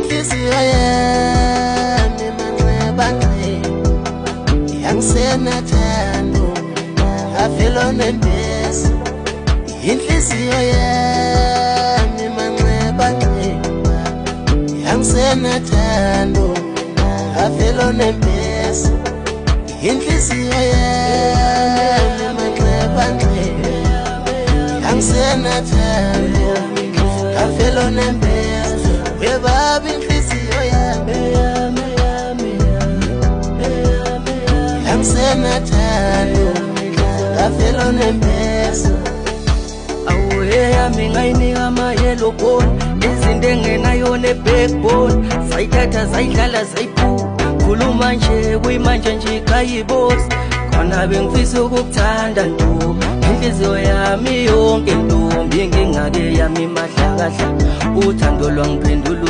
inhliziyo yami manxeba ngqe yangisenathando avelo nembesi inhliziyo yami manxeba ngqe yangisenathando avelo nembesi inhliziyo yami manxeba ngqe yangisenathando avelo nembesi webaba inhliziyo yami yangisenathando avelo nembesi awuye yami ngayinika ama-yellow bone izinto engenayo ne-backbone sayithatha zayidlala zayiphula khuluma nje kuyimanje nje ikhayibosi khona bengifisa ukukuthanda ntombi inhliziyo yami yonke ntombi ngingake yami mahlakahla uthando lwangiphendula